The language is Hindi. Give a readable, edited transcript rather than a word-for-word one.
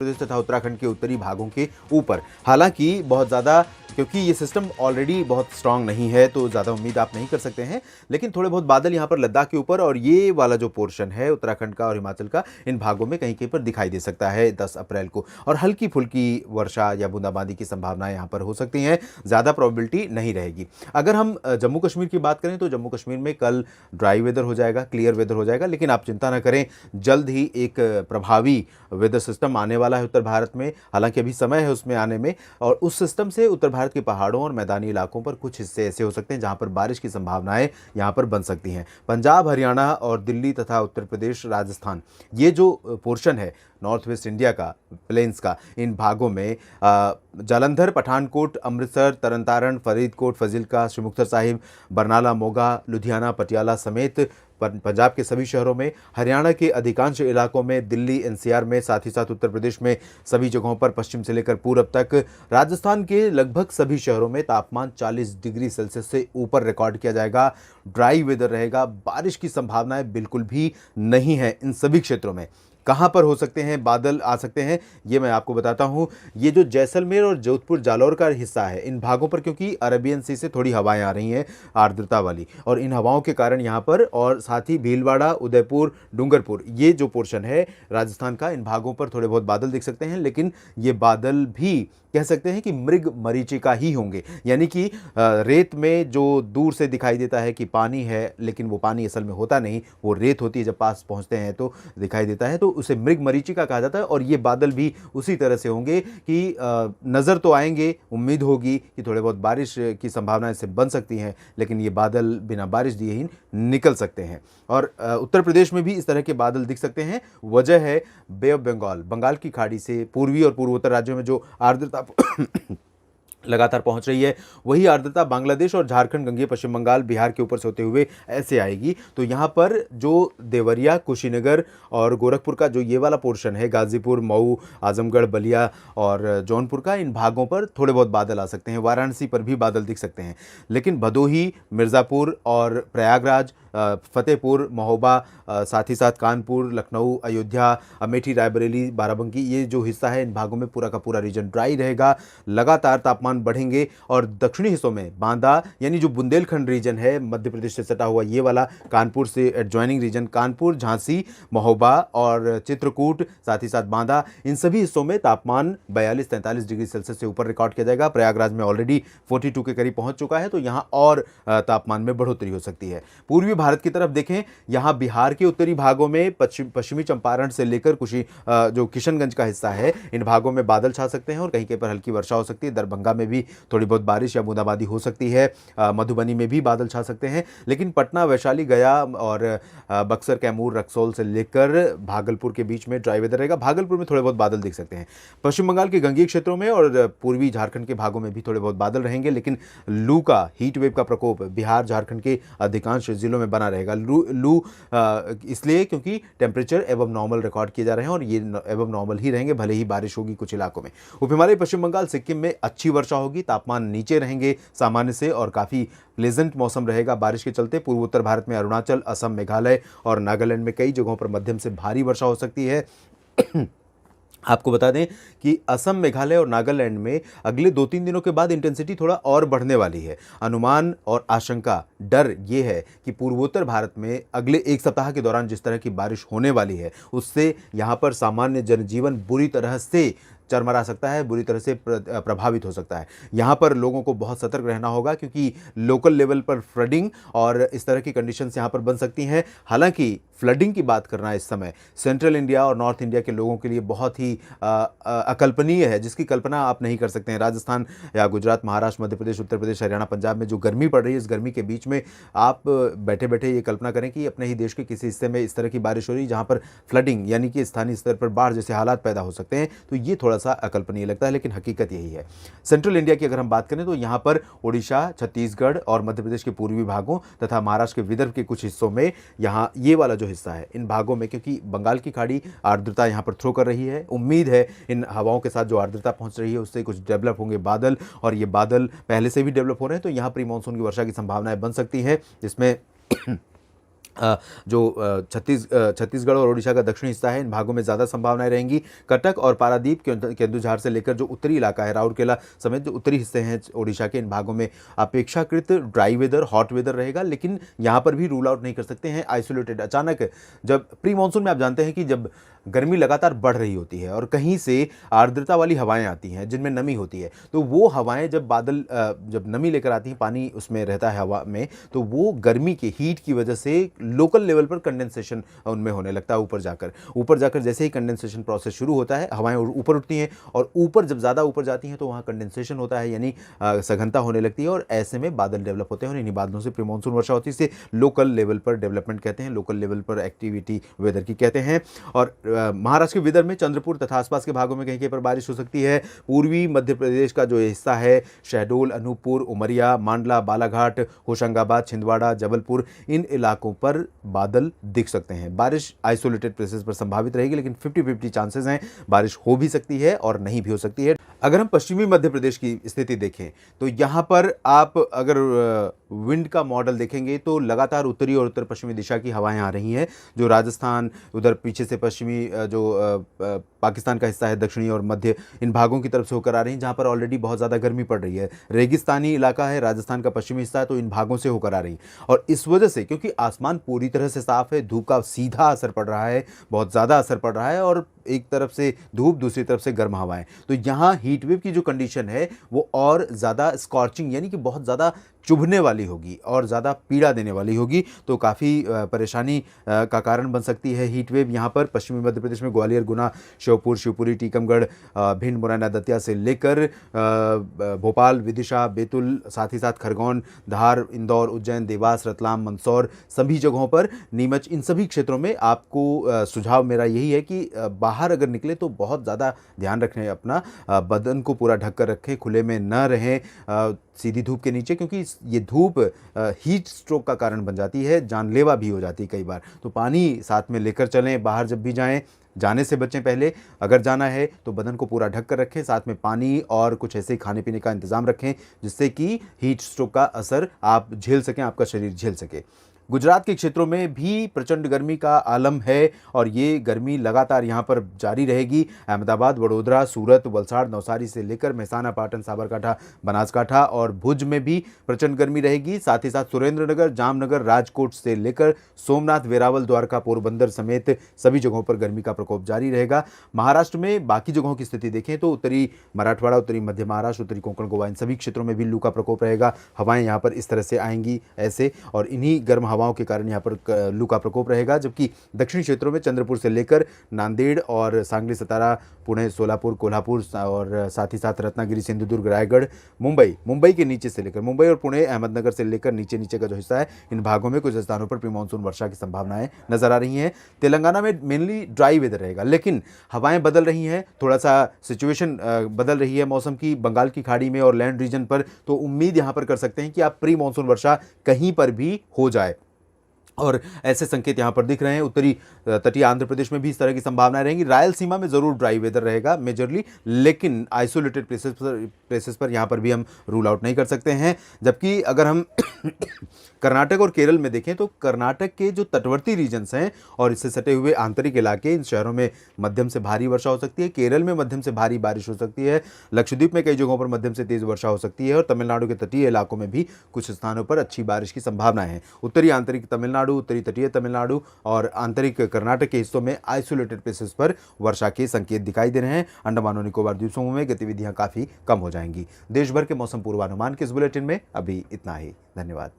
प्रदेश तथा उत्तराखंड के उत्तरी भागों के ऊपर। हालांकि बहुत ज़्यादा, क्योंकि ये सिस्टम ऑलरेडी बहुत स्ट्रांग नहीं है तो ज़्यादा उम्मीद आप नहीं कर सकते हैं, लेकिन थोड़े बहुत बादल यहाँ पर लद्दाख के ऊपर और ये वाला जो पोर्शन है उत्तराखंड का और हिमाचल का, इन भागों में कहीं कहीं पर दिखाई दे सकता है 10 अप्रैल को। और हल्की फुल्की वर्षा या बूंदाबांदी की संभावनाएं यहाँ पर हो सकती हैं, ज़्यादा प्रोबेबिलिटी नहीं रहेगी। अगर हम जम्मू कश्मीर की बात करें तो जम्मू कश्मीर में कल ड्राई वेदर हो जाएगा, क्लियर वेदर हो जाएगा, लेकिन आप चिंता ना करें, जल्द ही एक प्रभावी वेदर सिस्टम आने वाला है उत्तर भारत में। हालांकि अभी समय है उसमें आने में, और उस सिस्टम से उत्तर भारत के पहाड़ों और मैदानी इलाकों पर कुछ हिस्से ऐसे हो सकते हैं जहां पर बारिश की संभावनाएं यहां पर बन सकती हैं। पंजाब, हरियाणा और दिल्ली तथा उत्तर प्रदेश, राजस्थान, ये जो पोर्शन है नॉर्थ वेस्ट इंडिया का, प्लेन्स का, इन भागों में जालंधर, पठानकोट, अमृतसर, तरन तारण, फरीदकोट, फजीलका, श्री मुक्तसर साहिब, बरनाला, मोगा, लुधियाना, पटियाला समेत पंजाब के सभी शहरों में, हरियाणा के अधिकांश इलाकों में, दिल्ली एनसीआर में, साथ ही साथ उत्तर प्रदेश में सभी जगहों पर पश्चिम से लेकर पूर्व तक, राजस्थान के लगभग सभी शहरों में तापमान 40 डिग्री सेल्सियस से ऊपर रिकॉर्ड किया जाएगा। ड्राई वेदर रहेगा, बारिश की संभावनाएं बिल्कुल भी नहीं है इन सभी क्षेत्रों में। कहाँ पर हो सकते हैं बादल आ सकते हैं, ये मैं आपको बताता हूँ। ये जो जैसलमेर और जोधपुर जालौर का हिस्सा है, इन भागों पर क्योंकि अरबियन सी से थोड़ी हवाएं आ रही हैं आर्द्रता वाली, और इन हवाओं के कारण यहाँ पर, और साथ ही भीलवाड़ा, उदयपुर, डूंगरपुर, ये जो पोर्शन है राजस्थान का, इन भागों पर थोड़े बहुत बादल दिख सकते हैं। लेकिन ये बादल भी कह सकते हैं कि मृग मरीचिका ही होंगे, यानी कि रेत में जो दूर से दिखाई देता है कि पानी है, लेकिन वो पानी असल में होता नहीं, वो रेत होती है, जब पास पहुंचते हैं तो दिखाई देता है, तो उसे मृग मरीचिका कहा जाता है। और ये बादल भी उसी तरह से होंगे कि नज़र तो आएंगे, उम्मीद होगी कि थोड़े बहुत बारिश की संभावनाएं से बन सकती हैं, लेकिन ये बादल बिना बारिश दिए ही निकल सकते हैं। और उत्तर प्रदेश में भी इस तरह के बादल दिख सकते हैं। वजह है बे ऑफ बंगाल, बंगाल की खाड़ी से पूर्वी और पूर्वोत्तर राज्यों में जो आर्द्रता लगातार पहुंच रही है, वही आर्द्रता बांग्लादेश और झारखंड, गंगेय पश्चिम बंगाल, बिहार के ऊपर से होते हुए ऐसे आएगी। तो यहाँ पर जो देवरिया, कुशीनगर और गोरखपुर का जो ये वाला पोर्शन है, गाजीपुर, मऊ, आजमगढ़, बलिया और जौनपुर का, इन भागों पर थोड़े बहुत बादल आ सकते हैं। वाराणसी पर भी बादल दिख सकते हैं, लेकिन भदोही, मिर्ज़ापुर और प्रयागराज, फतेहपुर, महोबा, साथ ही साथ कानपुर, लखनऊ, अयोध्या, अमेठी, रायबरेली, बाराबंकी, ये जो हिस्सा है, इन भागों में पूरा का पूरा रीजन ड्राई रहेगा। लगातार तापमान बढ़ेंगे और दक्षिणी हिस्सों में बांदा, यानी जो बुंदेलखंड रीजन है, मध्य प्रदेश से सटा हुआ ये वाला, कानपुर से एडजॉइनिंग रीजन, कानपुर, झांसी, महोबा और चित्रकूट, साथ ही साथ बांदा, इन सभी हिस्सों में तापमान 42-43 डिग्री सेल्सियस से ऊपर रिकॉर्ड किया जाएगा। प्रयागराज में ऑलरेडी 42 के करीब पहुंच चुका है, तो यहाँ और तापमान में बढ़ोतरी हो सकती है। पूर्वी भारत की तरफ देखें, यहाँ बिहार के उत्तरी भागों में, पश्चिमी चंपारण से लेकर जो किशनगंज का हिस्सा है, इन भागों में बादल छा सकते हैं और कहीं कहीं पर हल्की वर्षा हो सकती है। दरभंगा में भी थोड़ी बहुत बारिश या बूंदाबांदी हो सकती है। मधुबनी में भी बादल छा सकते हैं। लेकिन पटना, वैशाली, गया और बक्सर, कैमूर, रक्सौल से लेकर भागलपुर के बीच में ड्राई वेदर रहेगा। भागलपुर में थोड़े बहुत बादल दिख सकते हैं। पश्चिम बंगाल के गंगेय क्षेत्रों में और पूर्वी झारखंड के भागों में भी थोड़े बहुत बादल रहेंगे, लेकिन लू का, हीट वेव का प्रकोप बिहार, झारखंड के अधिकांश जिलों में बना रहेगा। लू इसलिए क्योंकि टेम्परेचर एवं नॉर्मल रिकॉर्ड किए जा रहे हैं, और ये एवं नॉर्मल ही रहेंगे, भले ही बारिश होगी कुछ इलाकों में। उप हिमालय पश्चिम बंगाल, सिक्किम में अच्छी वर्षा होगी, तापमान नीचे रहेंगे सामान्य से और काफ़ी प्लेजेंट मौसम रहेगा बारिश के चलते। पूर्वोत्तर भारत में अरुणाचल, असम, मेघालय और नागालैंड में कई जगहों पर मध्यम से भारी वर्षा हो सकती है। आपको बता दें कि असम, मेघालय और नागालैंड में अगले 2-3 दिनों के बाद इंटेंसिटी थोड़ा और बढ़ने वाली है। अनुमान और आशंका, डर ये है कि पूर्वोत्तर भारत में अगले एक सप्ताह के दौरान जिस तरह की बारिश होने वाली है, उससे यहाँ पर सामान्य जनजीवन बुरी तरह से चरमरा सकता है, बुरी तरह से प्रभावित हो सकता है। यहाँ पर लोगों को बहुत सतर्क रहना होगा, क्योंकि लोकल लेवल पर फ्लडिंग और इस तरह की कंडीशंस यहाँ पर बन सकती हैं। हालांकि फ्लडिंग की बात करना इस समय सेंट्रल इंडिया और नॉर्थ इंडिया के लोगों के लिए बहुत ही अकल्पनीय है, जिसकी कल्पना आप नहीं कर सकते हैं। राजस्थान या गुजरात, महाराष्ट्र, मध्य प्रदेश, उत्तर प्रदेश, हरियाणा, पंजाब में जो गर्मी पड़ रही है, इस गर्मी के बीच में आप बैठे बैठे ये कल्पना करें कि अपने ही देश के किसी हिस्से में इस तरह की बारिश हो रही है जहाँ पर फ्लडिंग, यानी कि स्थानीय स्तर पर बाढ़ जैसे हालात पैदा हो सकते हैं। तो ये थोड़ा सा अकल्पनीय लगता है, लेकिन हकीकत यही है। सेंट्रल इंडिया की अगर हम बात करें तो यहाँ पर ओडिशा, छत्तीसगढ़ और मध्य प्रदेश के पूर्वी भागों तथा महाराष्ट्र के विदर्भ के कुछ हिस्सों में, यहाँ ये वाला जो हिस्सा है, इन भागों में क्योंकि बंगाल की खाड़ी आर्द्रता यहाँ पर थ्रो कर रही है, उम्मीद है इन हवाओं के साथ जो आर्द्रता पहुँच रही है उससे कुछ डेवलप होंगे बादल, और ये बादल पहले से भी डेवलप हो रहे हैं, तो यहाँ प्री मानसून की वर्षा की संभावनाएं बन सकती हैं, जिसमें छत्तीसगढ़ और ओडिशा का दक्षिणी हिस्सा है, इन भागों में ज़्यादा संभावनाएं रहेंगी। कटक और पारादीप, केंदुझार से लेकर जो उत्तरी इलाका है, राउरकेला समेत जो उत्तरी हिस्से हैं ओडिशा के, इन भागों में अपेक्षाकृत ड्राई वेदर, हॉट वेदर रहेगा। लेकिन यहाँ पर भी रूल आउट नहीं कर सकते हैं आइसोलेटेड अचानक, जब प्री मानसून में आप जानते हैं कि जब गर्मी लगातार बढ़ रही होती है और कहीं से आर्द्रता वाली हवाएं आती हैं जिनमें नमी होती है, तो वो हवाएं जब जब नमी लेकर आती हैं, पानी उसमें रहता है हवा में, तो वो गर्मी के हीट की वजह से लोकल लेवल पर कंडेंसेशन उनमें होने लगता है। ऊपर जाकर जैसे ही कंडेंसेशन प्रोसेस शुरू होता है, हवाएं ऊपर उठती हैं और ऊपर जब ज़्यादा ऊपर जाती हैं तो वहाँ कंडेंसेशन होता है, यानी सघनता होने लगती है और ऐसे में बादल डेवलप होते हैं और इन्हीं बादलों से प्री मानसून वर्षा होती है। इसे लोकल लेवल पर डेवलपमेंट कहते हैं, लोकल लेवल पर एक्टिविटी वेदर की कहते हैं। और महाराष्ट्र के विदर्भ में चंद्रपुर तथा आसपास के भागों में कहीं कहीं पर बारिश हो सकती है। पूर्वी मध्य प्रदेश का जो हिस्सा है, शहडोल, अनूपपुर, उमरिया, मांडला, बालाघाट, होशंगाबाद, छिंदवाड़ा, जबलपुर, इन इलाकों पर बादल दिख सकते हैं। बारिश आइसोलेटेड प्लेसेस पर संभावित रहेगी, लेकिन 50-50 चांसेस हैं, बारिश हो भी सकती है और नहीं भी हो सकती है। अगर हम पश्चिमी मध्य प्रदेश की स्थिति देखें तो यहाँ पर आप अगर विंड का मॉडल देखेंगे तो लगातार उत्तरी और उत्तर पश्चिमी दिशा की हवाएं आ रही हैं, जो राजस्थान, उधर पीछे से पश्चिमी जो पाकिस्तान का हिस्सा है, दक्षिणी और मध्य, इन भागों की तरफ से होकर आ रही हैं, जहाँ पर ऑलरेडी बहुत ज़्यादा गर्मी पड़ रही है। रेगिस्तानी इलाका है, राजस्थान का पश्चिमी हिस्सा है, तो इन भागों से होकर आ रही और इस वजह से, क्योंकि आसमान पूरी तरह से साफ है, धूप का सीधा असर पड़ रहा है, बहुत ज़्यादा असर पड़ रहा है और एक तरफ से धूप, दूसरी तरफ से गर्म हवाएं, तो यहाँ हीट वेव की जो कंडीशन है वो और ज़्यादा स्कॉर्चिंग, यानी कि बहुत ज़्यादा चुभने वाली होगी और ज़्यादा पीड़ा देने वाली होगी। तो काफ़ी परेशानी का कारण बन सकती है हीट वेव यहाँ पर। पश्चिमी मध्य प्रदेश में ग्वालियर, गुना, श्योपुर, शिवपुरी, टीकमगढ़, भिंड, मुरैना, दतिया से लेकर भोपाल, विदिशा, बैतूल, साथ ही साथ खरगोन, धार, इंदौर, उज्जैन, देवास, रतलाम, मंदसौर, सभी जगहों पर, नीमच, इन सभी क्षेत्रों में आपको सुझाव मेरा यही है कि बाहर अगर निकले तो बहुत ज़्यादा ध्यान रखें, अपना बदन को पूरा ढक कर रखें, खुले में न रहें सीधी धूप के नीचे, क्योंकि ये धूप हीट स्ट्रोक का कारण बन जाती है, जानलेवा भी हो जाती है कई बार। तो पानी साथ में लेकर चलें, बाहर जब भी जाएं, जाने से बचें पहले, अगर जाना है तो बदन को पूरा ढक कर रखें, साथ में पानी और कुछ ऐसे खाने पीने का इंतज़ाम रखें जिससे कि हीट स्ट्रोक का असर आप झेल सकें, आपका शरीर झेल सके। गुजरात के क्षेत्रों में भी प्रचंड गर्मी का आलम है और ये गर्मी लगातार यहाँ पर जारी रहेगी। अहमदाबाद, वडोदरा, सूरत, वलसाड़, नवसारी से लेकर मेहसाना, पाटन, साबरकांठा, बनासकांठा और भुज में भी प्रचंड गर्मी रहेगी। साथ ही साथ सुरेंद्रनगर, जामनगर, राजकोट से लेकर सोमनाथ, वेरावल, द्वारका, पोरबंदर समेत सभी जगहों पर गर्मी का प्रकोप जारी रहेगा। महाराष्ट्र में बाकी जगहों की स्थिति देखें तो उत्तरी मराठवाड़ा, उत्तरी मध्य महाराष्ट्र, उत्तरी कोंकण, गोवा, इन सभी क्षेत्रों में भी लू का प्रकोप रहेगा। हवाएं यहाँ पर इस तरह से आएंगी ऐसे, और इन्हीं गर्म हवाओं के कारण यहाँ पर लू का प्रकोप रहेगा। जबकि दक्षिणी क्षेत्रों में चंद्रपुर से लेकर नांदेड़ और सांगली, सतारा, पुणे, सोलापुर, कोल्हापुर और साथ ही साथ रत्नागिरी, सिंधुदुर्ग, रायगढ़, मुंबई के नीचे से लेकर मुंबई और पुणे, अहमदनगर से लेकर नीचे का जो हिस्सा है, इन भागों में कुछ स्थानों पर प्री मानसून वर्षा की संभावनाएं नजर आ रही हैं। तेलंगाना में मेनली ड्राई वेदर रहेगा, लेकिन हवाएं बदल रही हैं, थोड़ा सा सिचुएशन बदल रही है मौसम की बंगाल की खाड़ी में और लैंड रीजन पर, तो उम्मीद यहां पर कर सकते हैं कि आप प्री मानसून वर्षा कहीं पर भी हो जाए और ऐसे संकेत यहां पर दिख रहे हैं। उत्तरी तटीय आंध्र प्रदेश में भी इस तरह की संभावनाएं रहेंगी। रायलसीमा में जरूर ड्राई वेदर रहेगा मेजरली, लेकिन आइसोलेटेड प्लेसेस पर यहां पर भी हम रूल आउट नहीं कर सकते हैं। जबकि अगर हम कर्नाटक और केरल में देखें तो कर्नाटक के जो तटवर्ती रीजन्स हैं और इससे सटे हुए आंतरिक इलाके, इन शहरों में मध्यम से भारी वर्षा हो सकती है। केरल में मध्यम से भारी बारिश हो सकती है। लक्षद्वीप में कई जगहों पर मध्यम से तेज वर्षा हो सकती है और तमिलनाडु के तटीय इलाकों में भी कुछ स्थानों पर अच्छी बारिश की संभावना है। उत्तरी आंतरिक तमिलनाडु, उत्तरी तटीय तमिलनाडु और आंतरिक कर्नाटक के हिस्सों में आइसोलेटेड प्लेसेस पर वर्षा के संकेत दिखाई दे रहे हैं। अंडमान और निकोबार द्वीप समूह में गतिविधियां काफी कम हो जाएंगी। देश भर के मौसम पूर्वानुमान के इस बुलेटिन में अभी इतना ही। धन्यवाद।